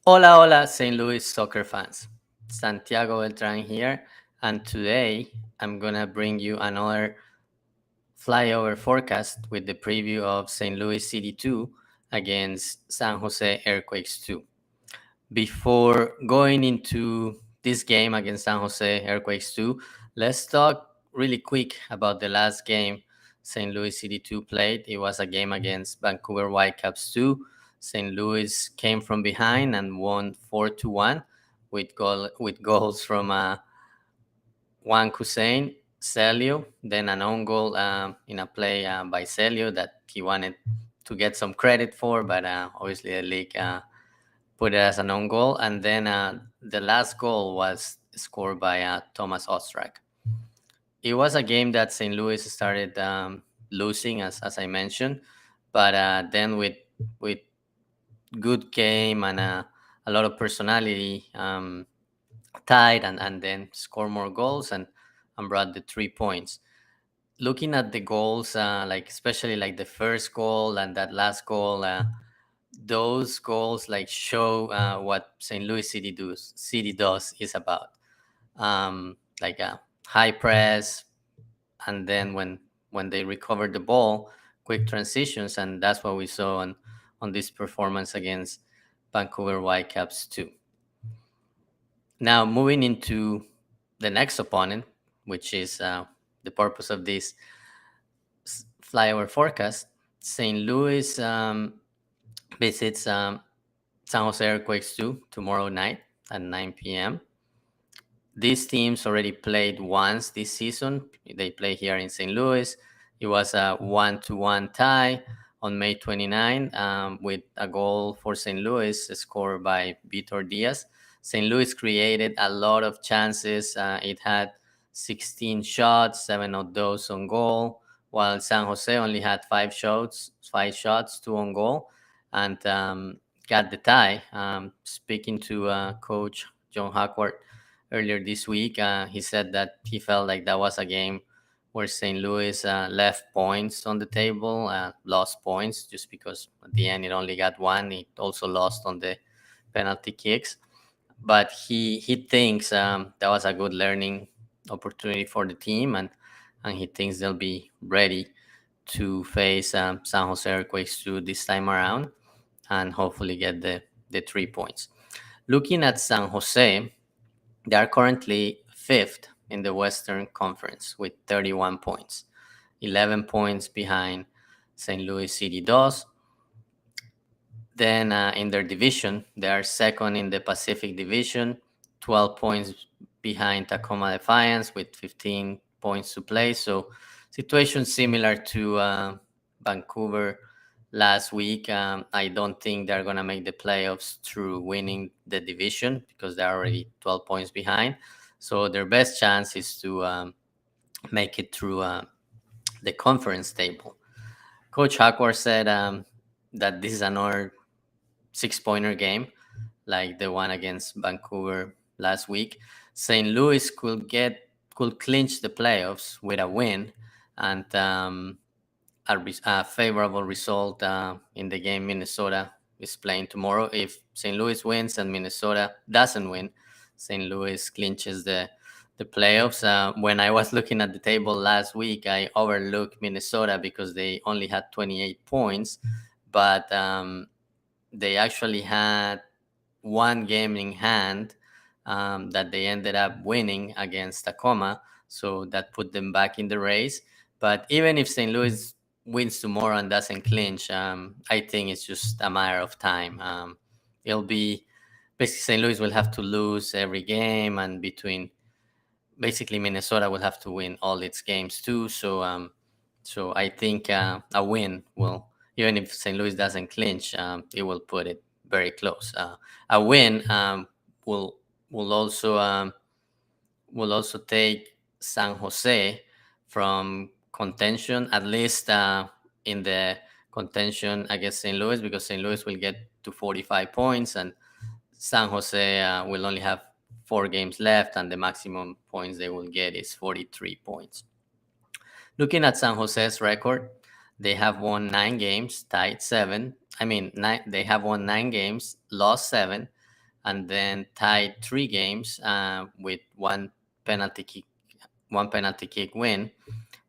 Hola, hola, St. Louis soccer fans. Santiago Beltran here, and today I'm gonna bring you another flyover forecast with the preview of St. Louis City 2 against San Jose Earthquakes 2. Before going into this game against San Jose Earthquakes 2, let's talk really quick about the last game St. Louis City 2 played. It was a game against Vancouver Whitecaps 2. St. Louis came from behind and won 4-1 with goals from Juan Hussein, Celio, then an own goal in a play by Celio that he wanted to get some credit for, but obviously the league put it as an own goal. And then the last goal was scored by Thomas Ostrak. It was a game that St. Louis started losing, as I mentioned, but then with good game and a lot of personality, tied and then score more goals and brought the 3 points. Looking at the goals, like especially like the first goal and that last goal, those goals like show what St. Louis City does is about. Like a high press, and then when they recover the ball, quick transitions, and that's what we saw on this performance against Vancouver Whitecaps too. Now moving into the next opponent, which is the purpose of this flyover forecast. St. Louis visits San Jose Earthquakes 2 tomorrow night at 9 p.m. These teams already played once this season. They play here in St. Louis. It was a 1-1 tie on May 29 with a goal for St. Louis scored by Vitor Diaz. St. Louis created a lot of chances. It had 16 shots, 7 of those on goal, while San Jose only had 5 shots, 2 on goal, and got the tie. Speaking to Coach John Hackward earlier this week, he said that he felt like that was a game where St. Louis left points on the table, lost points just because at the end it only got one. It also lost on the penalty kicks, but he thinks that was a good learning opportunity for the team, and he thinks they'll be ready to face San Jose Earthquakes 2 this time around and hopefully get the 3 points. Looking at San Jose, they are currently fifth in the Western Conference with 31 points, 11 points behind St. Louis City does. Then in their division, they are second in the Pacific Division, 12 points behind Tacoma Defiance with 15 points to play. So situation similar to Vancouver last week. I don't think they're going to make the playoffs through winning the division because they're already 12 points behind. So their best chance is to make it through the conference table. Coach Hackward said that this is another 6-pointer game like the one against Vancouver last week. St. Louis could clinch the playoffs with a win and a favorable result in the game Minnesota is playing tomorrow. If St. Louis wins and Minnesota doesn't win, St. Louis clinches the playoffs. When I was looking at the table last week, I overlooked Minnesota because they only had 28 points, but they actually had one game in hand that they ended up winning against Tacoma, so that put them back in the race. But even if St. Louis wins tomorrow and doesn't clinch, I think it's just a matter of time. It'll be basically St. Louis will have to lose every game, and between basically Minnesota will have to win all its games too. So I think a win will, even if St. Louis doesn't clinch, it will put it very close. A win will will also um, will also take San Jose from contention, at least in the contention against St. Louis, because St. Louis will get to 45 points and San Jose will only have 4 games left, and the maximum points they will get is 43 points. Looking at San Jose's record, they have won 9 games, tied 7. They have won 9 games, lost 7, and then tied 3 games with one penalty kick win,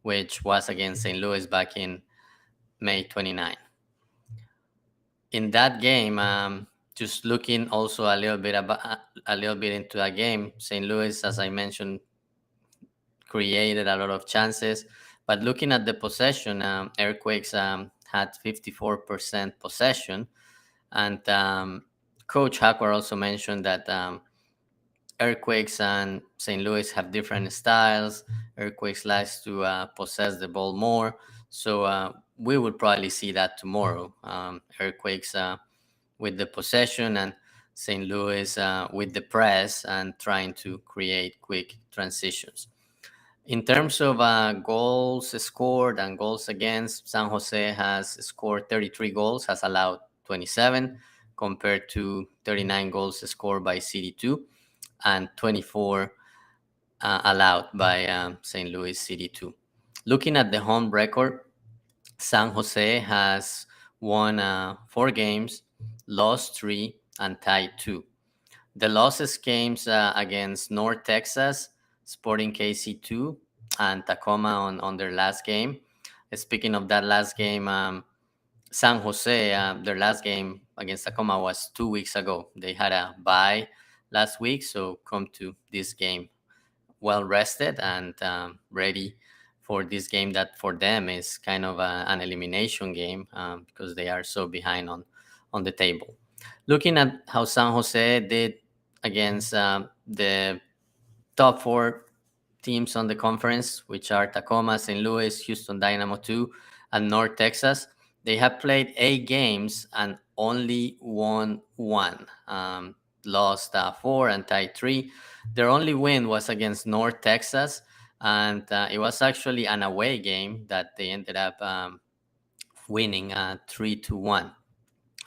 which was against St. Louis back in May 29. In that game, just looking also a little bit into that game, St. Louis, as I mentioned, created a lot of chances. But looking at the possession, Earthquakes had 54% possession, and Coach Hackwar also mentioned that Earthquakes and St. Louis have different styles. Earthquakes likes to possess the ball more, so we will probably see that tomorrow. Earthquakes with the possession, and St. Louis with the press and trying to create quick transitions. In terms of goals scored and goals against, San Jose has scored 33 goals, has allowed 27, compared to 39 goals scored by City2 and 24 allowed by St. Louis City2. Looking at the home record, San Jose has won 4 games, lost 3, and tied 2. The losses came against North Texas, Sporting KC2, and Tacoma on their last game. Speaking of that last game, San Jose, their last game against Tacoma was 2 weeks ago. They had a bye last week, so come to this game well rested and ready for this game that for them is kind of an elimination game because they are so behind on the table. Looking at how San Jose did against the top 4 teams on the conference, which are Tacoma, St. Louis, Houston Dynamo 2, and North Texas, they have played 8 games and only won 1. Lost 4 and tied 3. Their only win was against North Texas, and it was actually an away game that they ended up winning 3-1.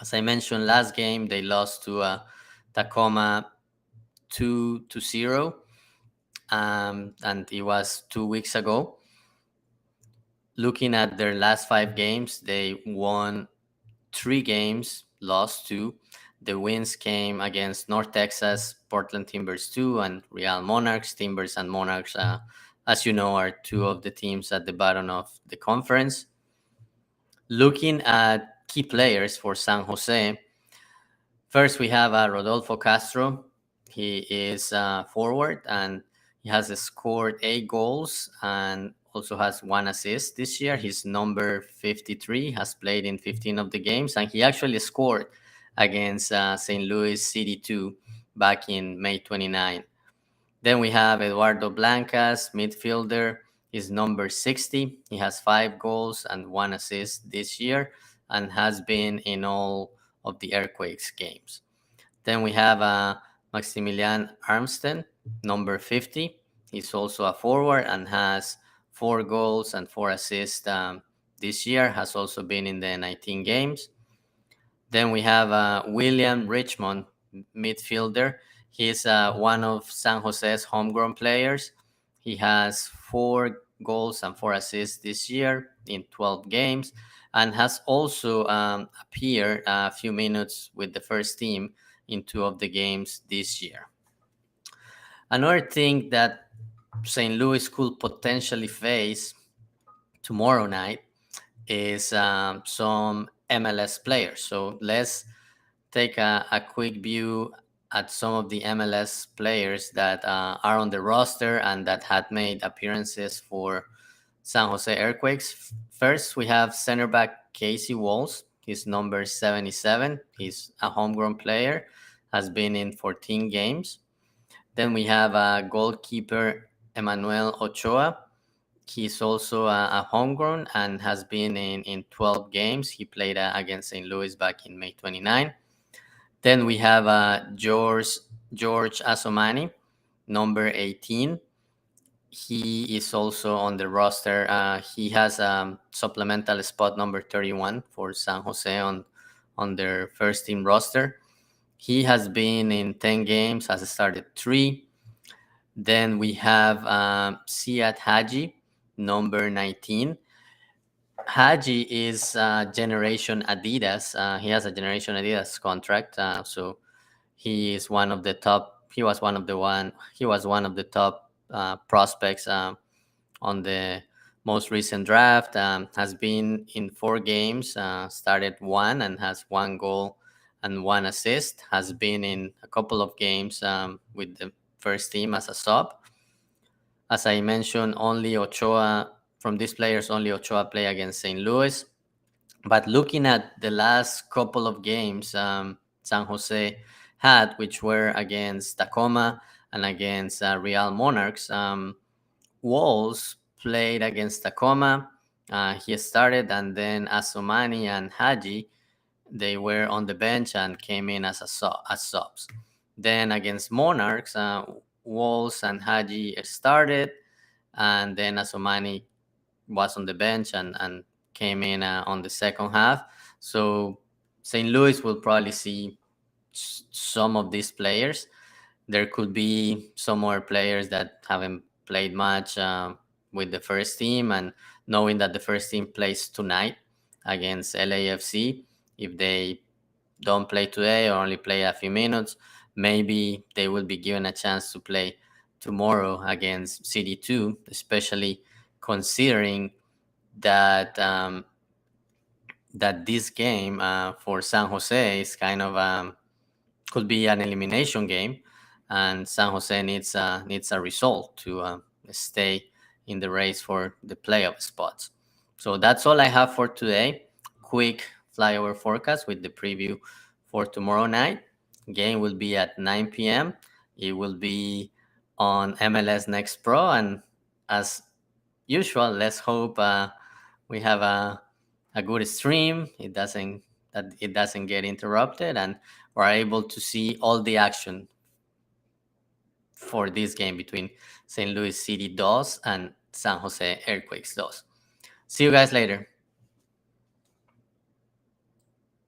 As I mentioned, last game they lost to Tacoma 2-0, and it was 2 weeks ago. Looking at their last 5 games, they won 3 games, lost 2. The wins came against North Texas, Portland Timbers 2, and Real Monarchs. Timbers and Monarchs, as you know, are 2 of the teams at the bottom of the conference. Looking at key players for San Jose, first we have Rodolfo Castro. He is forward, and he has scored 8 goals and also has 1 assist this year. He's number 53, has played in 15 of the games, and he actually scored against St. Louis City2 back in May 29. Then we have Eduardo Blancas, midfielder. He's number 60. He has 5 goals and 1 assist this year and has been in all of the Earthquakes games. Then we have Maximilian Armsten, number 50. He's also a forward and has 4 goals and 4 assists this year, has also been in the 19 games. Then we have William Richmond, midfielder. He's one of San Jose's homegrown players. He has 4 goals and 4 assists this year in 12 games and has also appeared a few minutes with the first team in 2 of the games this year. Another thing that St. Louis could potentially face tomorrow night is some MLS players. So let's take a quick view at some of the MLS players that are on the roster and that had made appearances for San Jose Earthquakes. First, we have center back Casey Walls. He's number 77. He's a homegrown player, has been in 14 games. Then we have goalkeeper Emmanuel Ochoa. He's also a homegrown and has been in 12 games. He played against St. Louis back in May 29. Then we have George Asomani, number 18. He is also on the roster. He has supplemental spot number 31 for San Jose on their first team roster. He has been in 10 games, has started 3. Then we have Siad Haji, number 19. Haji is Generation Adidas. He has a Generation Adidas contract, so He is one of the top. He was one of the one. He was one of the top prospects on the most recent draft. Has been in 4 games. Started one and has 1 goal and 1 assist. Has been in a couple of games with the first team as a sub. As I mentioned, only Ochoa from these players, only Ochoa play against St. Louis. But looking at the last couple of games San Jose had, which were against Tacoma and against Real Monarchs, Walls played against Tacoma. He started, and then Asomani and Haji, they were on the bench and came in as as subs. Then against Monarchs, Walls and Haji started, and then Asomani was on the bench and came in on the second half. So St. Louis will probably see some of these players. There could be some more players that haven't played much with the first team, and knowing that the first team plays tonight against LAFC, if they don't play today or only play a few minutes, maybe they will be given a chance to play tomorrow against City2, especially considering that that this game for San Jose is kind of could be an elimination game, and San Jose needs a result to stay in the race for the playoff spots. So that's all I have for today. Quick flyover forecast with the preview for tomorrow night. Game will be at 9 p.m. It will be on MLS Next Pro, and as usual, let's hope we have a good stream. It doesn't get interrupted, and we're able to see all the action for this game between St. Louis City Dolls and San Jose Earthquakes Dolls. See you guys later.